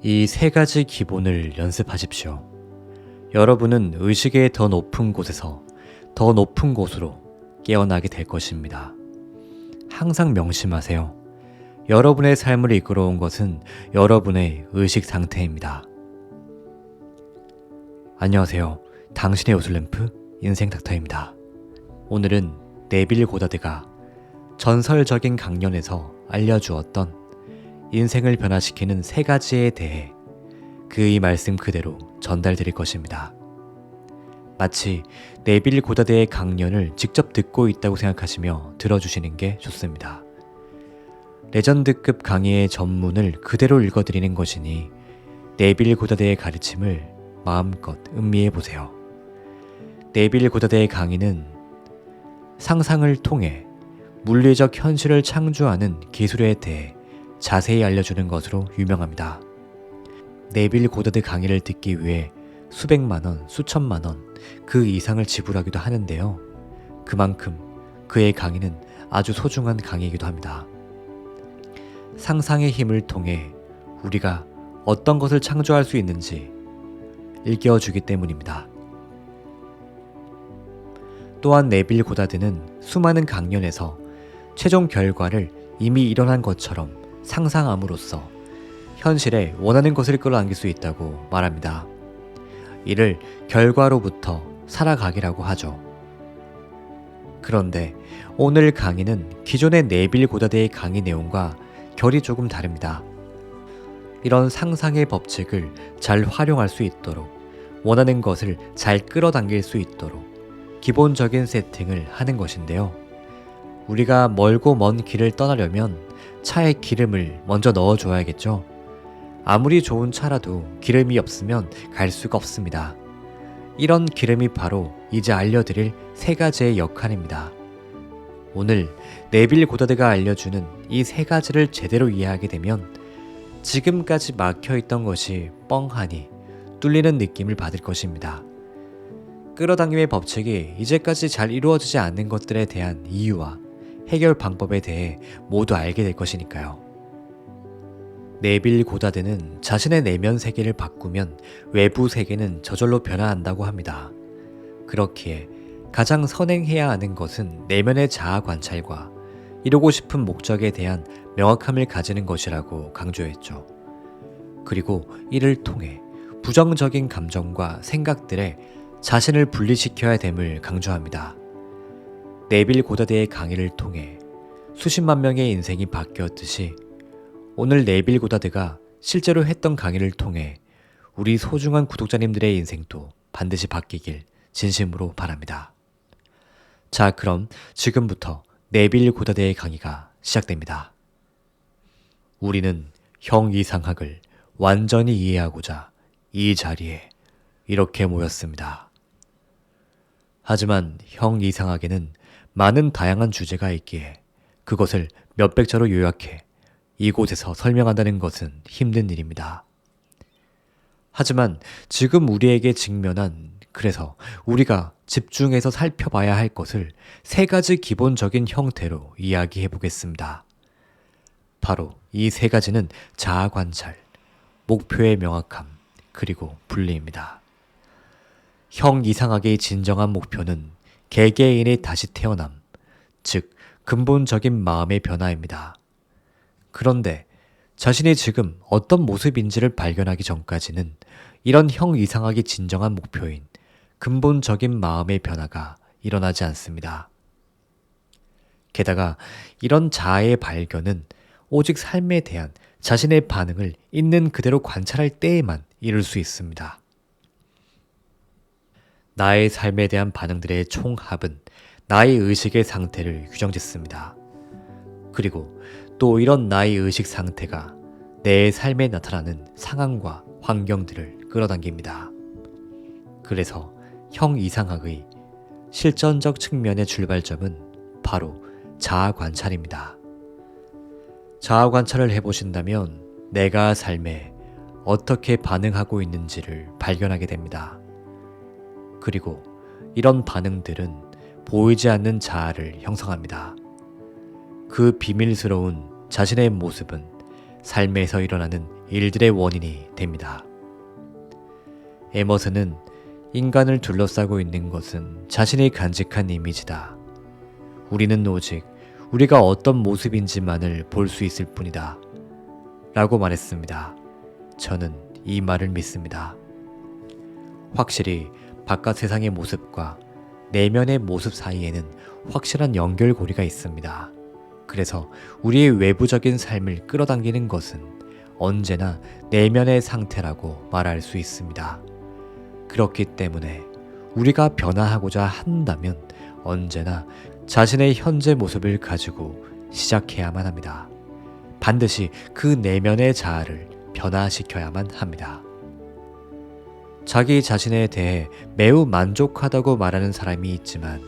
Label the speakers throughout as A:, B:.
A: 이 세 가지 기본을 연습하십시오. 여러분은 의식의 더 높은 곳에서 더 높은 곳으로 깨어나게 될 것입니다. 항상 명심하세요. 여러분의 삶을 이끌어온 것은 여러분의 의식 상태입니다. 안녕하세요. 당신의 요술램프 인생 닥터입니다. 오늘은 네빌 고다드가 전설적인 강연에서 알려주었던 인생을 변화시키는 세 가지에 대해 그의 말씀 그대로 전달드릴 것입니다. 마치 네빌 고다드의 강연을 직접 듣고 있다고 생각하시며 들어주시는 게 좋습니다. 레전드급 강의의 전문을 그대로 읽어드리는 것이니 네빌 고다드의 가르침을 마음껏 음미해 보세요. 네빌 고다드의 강의는 상상을 통해 물리적 현실을 창조하는 기술에 대해 자세히 알려주는 것으로 유명합니다. 네빌 고다드 강의를 듣기 위해 수백만 원, 수천만 원, 그 이상을 지불하기도 하는데요. 그만큼 그의 강의는 아주 소중한 강의이기도 합니다. 상상의 힘을 통해 우리가 어떤 것을 창조할 수 있는지 일깨워주기 때문입니다. 또한 네빌 고다드는 수많은 강연에서 최종 결과를 이미 일어난 것처럼 상상함으로써 현실에 원하는 것을 끌어당길 수 있다고 말합니다. 이를 결과로부터 살아가기라고 하죠. 그런데 오늘 강의는 기존의 네빌 고다드의 강의 내용과 결이 조금 다릅니다. 이런 상상의 법칙을 잘 활용할 수 있도록, 원하는 것을 잘 끌어당길 수 있도록 기본적인 세팅을 하는 것인데요. 우리가 멀고 먼 길을 떠나려면 차에 기름을 먼저 넣어줘야겠죠. 아무리 좋은 차라도 기름이 없으면 갈 수가 없습니다. 이런 기름이 바로 이제 알려드릴 세 가지의 역할입니다. 오늘 네빌 고다드가 알려주는 이 세 가지를 제대로 이해하게 되면 지금까지 막혀있던 것이 뻥하니 뚫리는 느낌을 받을 것입니다. 끌어당김의 법칙이 이제까지 잘 이루어지지 않는 것들에 대한 이유와 해결 방법에 대해 모두 알게 될 것이니까요. 네빌 고다드는 자신의 내면 세계를 바꾸면 외부 세계는 저절로 변화한다고 합니다. 그렇기에 가장 선행해야 하는 것은 내면의 자아 관찰과 이루고 싶은 목적에 대한 명확함을 가지는 것이라고 강조했죠. 그리고 이를 통해 부정적인 감정과 생각들에 자신을 분리시켜야 됨을 강조합니다. 네빌 고다드의 강의를 통해 수십만 명의 인생이 바뀌었듯이 오늘 네빌 고다드가 실제로 했던 강의를 통해 우리 소중한 구독자님들의 인생도 반드시 바뀌길 진심으로 바랍니다. 자, 그럼 지금부터 네빌 고다드의 강의가 시작됩니다. 우리는 형 이상학을 완전히 이해하고자 이 자리에 이렇게 모였습니다. 하지만 형 이상학에는 많은 다양한 주제가 있기에 그것을 몇백 자로 요약해 이곳에서 설명한다는 것은 힘든 일입니다. 하지만 지금 우리에게 직면한, 그래서 우리가 집중해서 살펴봐야 할 것을 세 가지 기본적인 형태로 이야기해 보겠습니다. 바로 이 세 가지는 자아 관찰, 목표의 명확함, 그리고 분리입니다. 형 이상학의 진정한 목표는 개개인의 다시 태어남, 즉 근본적인 마음의 변화입니다. 그런데 자신이 지금 어떤 모습인지를 발견하기 전까지는 이런 형 이상학의 진정한 목표인 근본적인 마음의 변화가 일어나지 않습니다. 게다가 이런 자아의 발견은 오직 삶에 대한 자신의 반응을 있는 그대로 관찰할 때에만 이룰 수 있습니다. 나의 삶에 대한 반응들의 총합은 나의 의식의 상태를 규정짓습니다. 그리고 또 이런 나의 의식 상태가 내 삶에 나타나는 상황과 환경들을 끌어당깁니다. 그래서 형 이상학의 실전적 측면의 출발점은 바로 자아 관찰입니다. 자아 관찰을 해보신다면 내가 삶에 어떻게 반응하고 있는지를 발견하게 됩니다. 그리고 이런 반응들은 보이지 않는 자아를 형성합니다. 그 비밀스러운 자신의 모습은 삶에서 일어나는 일들의 원인이 됩니다. 에머슨은 인간을 둘러싸고 있는 것은 자신이 간직한 이미지다. 우리는 오직 우리가 어떤 모습인지만을 볼 수 있을 뿐이다. 라고 말했습니다. 저는 이 말을 믿습니다. 확실히 바깥 세상의 모습과 내면의 모습 사이에는 확실한 연결고리가 있습니다. 그래서 우리의 외부적인 삶을 끌어당기는 것은 언제나 내면의 상태라고 말할 수 있습니다. 그렇기 때문에 우리가 변화하고자 한다면 언제나 자신의 현재 모습을 가지고 시작해야만 합니다. 반드시 그 내면의 자아를 변화시켜야만 합니다. 자기 자신에 대해 매우 만족하다고 말하는 사람이 있지만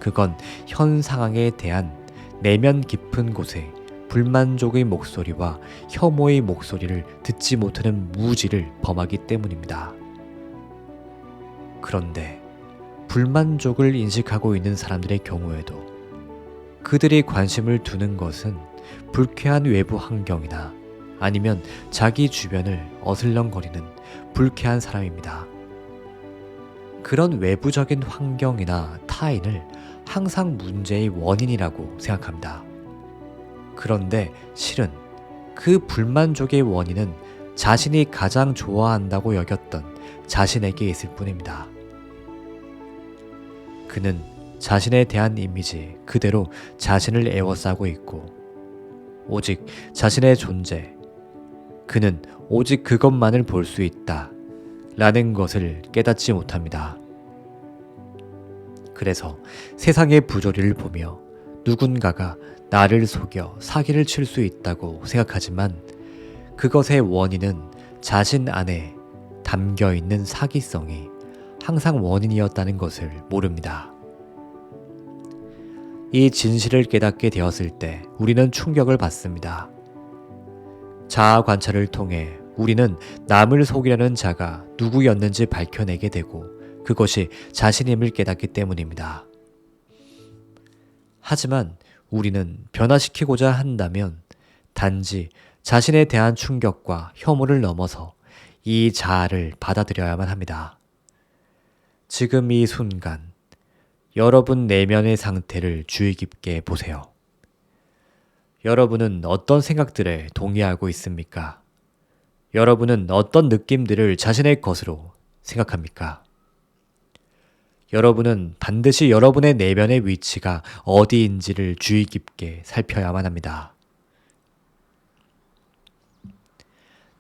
A: 그건 현 상황에 대한 내면 깊은 곳에 불만족의 목소리와 혐오의 목소리를 듣지 못하는 무지를 범하기 때문입니다. 그런데 불만족을 인식하고 있는 사람들의 경우에도 그들이 관심을 두는 것은 불쾌한 외부 환경이나 아니면 자기 주변을 어슬렁거리는 불쾌한 사람입니다. 그런 외부적인 환경이나 타인을 항상 문제의 원인이라고 생각합니다. 그런데 실은 그 불만족의 원인은 자신이 가장 좋아한다고 여겼던 자신에게 있을 뿐입니다. 그는 자신에 대한 이미지 그대로 자신을 에워싸고 있고 오직 자신의 존재, 그는 오직 그것만을 볼 수 있다 라는 것을 깨닫지 못합니다. 그래서 세상의 부조리를 보며 누군가가 나를 속여 사기를 칠 수 있다고 생각하지만 그것의 원인은 자신 안에 담겨있는 사기성이 항상 원인이었다는 것을 모릅니다. 이 진실을 깨닫게 되었을 때 우리는 충격을 받습니다. 자아 관찰을 통해 우리는 남을 속이려는 자가 누구였는지 밝혀내게 되고 그것이 자신임을 깨닫기 때문입니다. 하지만 우리는 변화시키고자 한다면 단지 자신에 대한 충격과 혐오를 넘어서 이 자아를 받아들여야만 합니다. 지금 이 순간 여러분 내면의 상태를 주의 깊게 보세요. 여러분은 어떤 생각들에 동의하고 있습니까? 여러분은 어떤 느낌들을 자신의 것으로 생각합니까? 여러분은 반드시 여러분의 내면의 위치가 어디인지를 주의 깊게 살펴야만 합니다.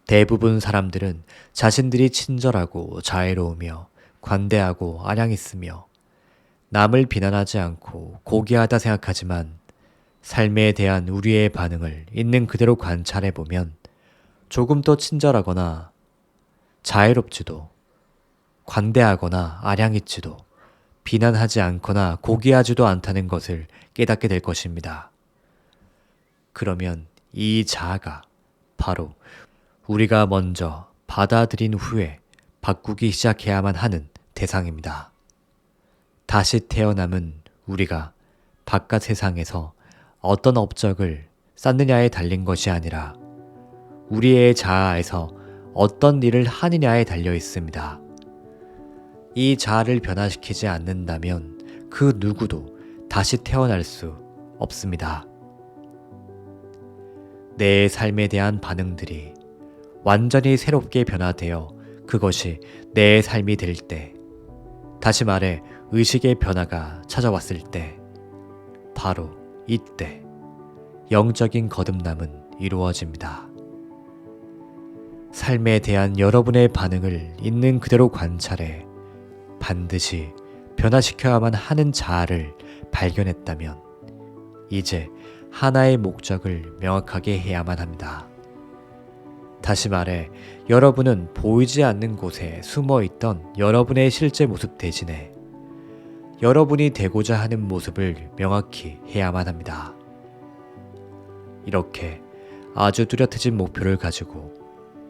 A: 대부분 사람들은 자신들이 친절하고 자애로우며 관대하고 아량있으며 남을 비난하지 않고 고귀하다 생각하지만 삶에 대한 우리의 반응을 있는 그대로 관찰해보면 조금 더 친절하거나 자애롭지도 관대하거나 아량있지도 비난하지 않거나 고귀하지도 않다는 것을 깨닫게 될 것입니다. 그러면 이 자아가 바로 우리가 먼저 받아들인 후에 바꾸기 시작해야만 하는 대상입니다. 다시 태어남은 우리가 바깥 세상에서 어떤 업적을 쌓느냐에 달린 것이 아니라 우리의 자아에서 어떤 일을 하느냐에 달려 있습니다. 이 자아를 변화시키지 않는다면 그 누구도 다시 태어날 수 없습니다. 내 삶에 대한 반응들이 완전히 새롭게 변화되어 그것이 내 삶이 될 때, 다시 말해 의식의 변화가 찾아왔을 때, 바로 이때 영적인 거듭남은 이루어집니다. 삶에 대한 여러분의 반응을 있는 그대로 관찰해 반드시 변화시켜야만 하는 자아를 발견했다면 이제 하나의 목적을 명확하게 해야만 합니다. 다시 말해 여러분은 보이지 않는 곳에 숨어 있던 여러분의 실제 모습 대신에 여러분이 되고자 하는 모습을 명확히 해야만 합니다. 이렇게 아주 뚜렷해진 목표를 가지고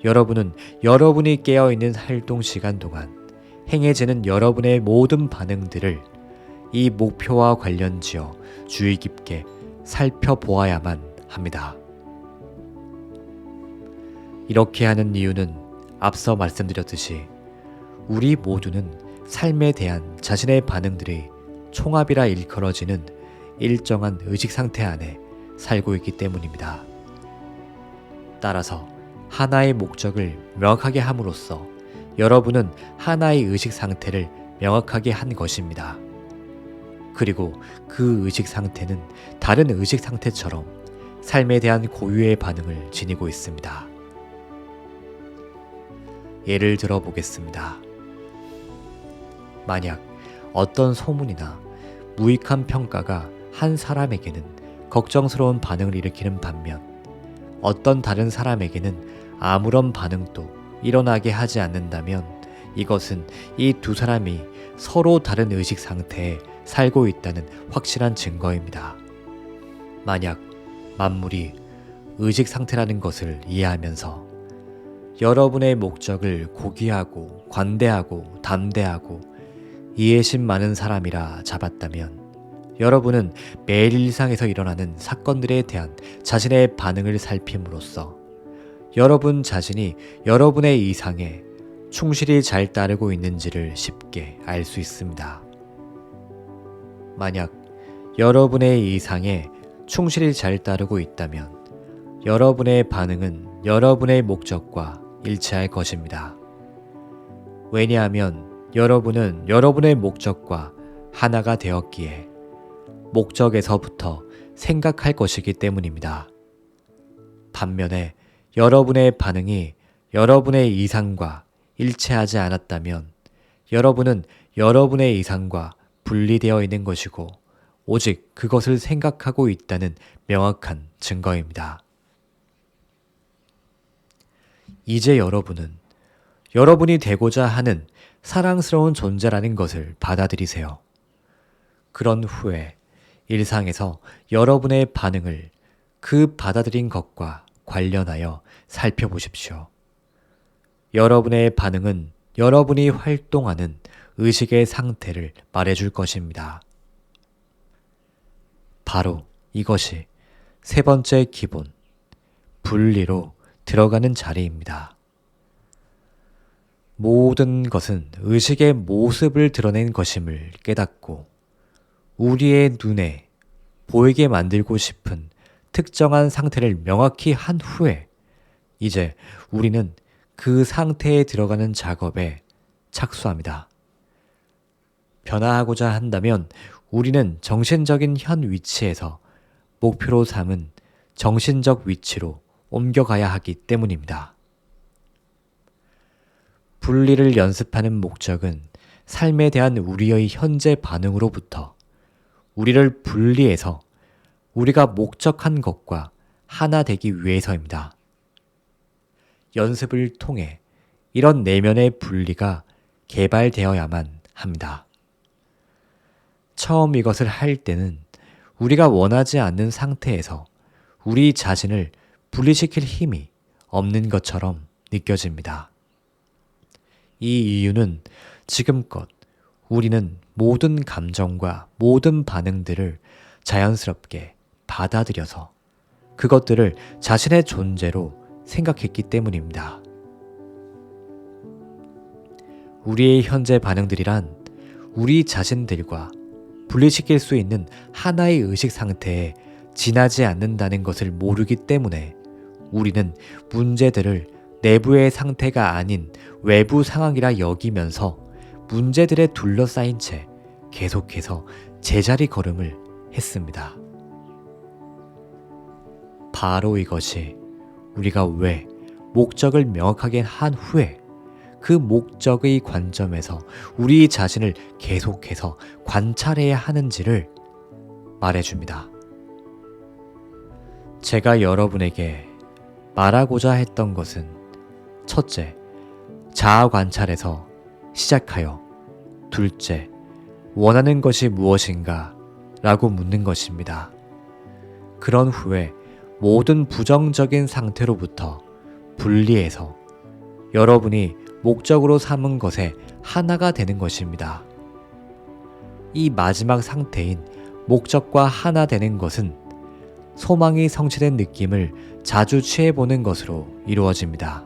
A: 여러분은 여러분이 깨어있는 활동 시간 동안 행해지는 여러분의 모든 반응들을 이 목표와 관련지어 주의 깊게 살펴보아야만 합니다. 이렇게 하는 이유는 앞서 말씀드렸듯이 우리 모두는 삶에 대한 자신의 반응들이 총합이라 일컬어지는 일정한 의식 상태 안에 살고 있기 때문입니다. 따라서 하나의 목적을 명확하게 함으로써 여러분은 하나의 의식 상태를 명확하게 한 것입니다. 그리고 그 의식 상태는 다른 의식 상태처럼 삶에 대한 고유의 반응을 지니고 있습니다. 예를 들어 보겠습니다. 만약 어떤 소문이나 무익한 평가가 한 사람에게는 걱정스러운 반응을 일으키는 반면 어떤 다른 사람에게는 아무런 반응도 일어나게 하지 않는다면 이것은 이 두 사람이 서로 다른 의식 상태에 살고 있다는 확실한 증거입니다. 만약 만물이 의식 상태라는 것을 이해하면서 여러분의 목적을 고귀하고 관대하고 담대하고 이해심 많은 사람이라 잡았다면 여러분은 매일 일상에서 일어나는 사건들에 대한 자신의 반응을 살핌으로써 여러분 자신이 여러분의 이상에 충실히 잘 따르고 있는지를 쉽게 알 수 있습니다. 만약 여러분의 이상에 충실히 잘 따르고 있다면 여러분의 반응은 여러분의 목적과 일치할 것입니다. 왜냐하면 여러분은 여러분의 목적과 하나가 되었기에 목적에서부터 생각할 것이기 때문입니다. 반면에 여러분의 반응이 여러분의 이상과 일치하지 않았다면 여러분은 여러분의 이상과 분리되어 있는 것이고 오직 그것을 생각하고 있다는 명확한 증거입니다. 이제 여러분은 여러분이 되고자 하는 사랑스러운 존재라는 것을 받아들이세요. 그런 후에 일상에서 여러분의 반응을 그 받아들인 것과 관련하여 살펴보십시오. 여러분의 반응은 여러분이 활동하는 의식의 상태를 말해줄 것입니다. 바로 이것이 세 번째 기본, 분리로 들어가는 자리입니다. 모든 것은 의식의 모습을 드러낸 것임을 깨닫고 우리의 눈에 보이게 만들고 싶은 특정한 상태를 명확히 한 후에 이제 우리는 그 상태에 들어가는 작업에 착수합니다. 변화하고자 한다면 우리는 정신적인 현 위치에서 목표로 삼은 정신적 위치로 옮겨가야 하기 때문입니다. 분리를 연습하는 목적은 삶에 대한 우리의 현재 반응으로부터 우리를 분리해서 우리가 목적한 것과 하나 되기 위해서입니다. 연습을 통해 이런 내면의 분리가 개발되어야만 합니다. 처음 이것을 할 때는 우리가 원하지 않는 상태에서 우리 자신을 분리시킬 힘이 없는 것처럼 느껴집니다. 이 이유는 지금껏 우리는 모든 감정과 모든 반응들을 자연스럽게 받아들여서 그것들을 자신의 존재로 생각했기 때문입니다. 우리의 현재 반응들이란 우리 자신들과 분리시킬 수 있는 하나의 의식 상태에 지나지 않는다는 것을 모르기 때문에 우리는 문제들을 내부의 상태가 아닌 외부 상황이라 여기면서 문제들에 둘러싸인 채 계속해서 제자리 걸음을 했습니다. 바로 이것이 우리가 왜 목적을 명확하게 한 후에 그 목적의 관점에서 우리 자신을 계속해서 관찰해야 하는지를 말해줍니다. 제가 여러분에게 말하고자 했던 것은 첫째, 자아 관찰에서 시작하여 둘째, 원하는 것이 무엇인가 라고 묻는 것입니다. 그런 후에 모든 부정적인 상태로부터 분리해서 여러분이 목적으로 삼은 것에 하나가 되는 것입니다. 이 마지막 상태인 목적과 하나 되는 것은 소망이 성취된 느낌을 자주 취해보는 것으로 이루어집니다.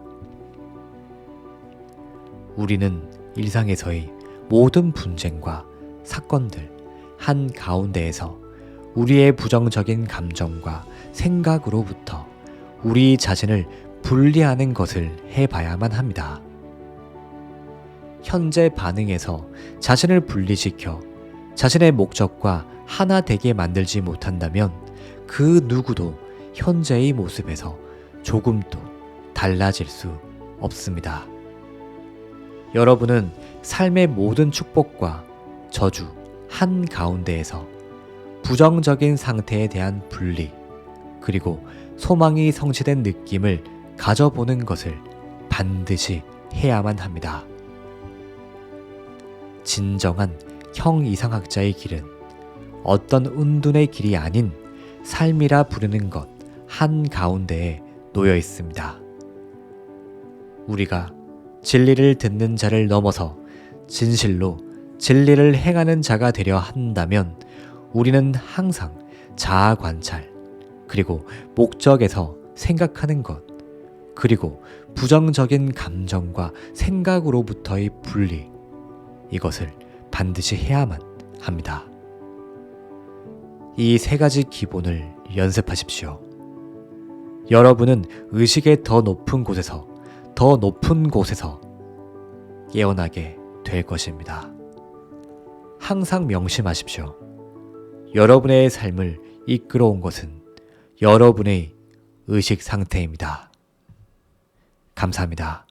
A: 우리는 일상에서의 모든 분쟁과 사건들 한 가운데에서 우리의 부정적인 감정과 생각으로부터 우리 자신을 분리하는 것을 해봐야만 합니다. 현재 반응에서 자신을 분리시켜 자신의 목적과 하나 되게 만들지 못한다면 그 누구도 현재의 모습에서 조금도 달라질 수 없습니다. 여러분은 삶의 모든 축복과 저주 한 가운데에서 부정적인 상태에 대한 분리, 그리고 소망이 성취된 느낌을 가져보는 것을 반드시 해야만 합니다. 진정한 형이상학자의 길은 어떤 운둔의 길이 아닌 삶이라 부르는 것 한가운데에 놓여 있습니다. 우리가 진리를 듣는 자를 넘어서 진실로 진리를 행하는 자가 되려 한다면 우리는 항상 자아 관찰, 그리고 목적에서 생각하는 것, 그리고 부정적인 감정과 생각으로부터의 분리, 이것을 반드시 해야만 합니다. 이 세 가지 기본을 연습하십시오. 여러분은 의식의 더 높은 곳에서 깨어나게 될 것입니다. 항상 명심하십시오. 여러분의 삶을 이끌어온 것은 여러분의 의식 상태입니다. 감사합니다.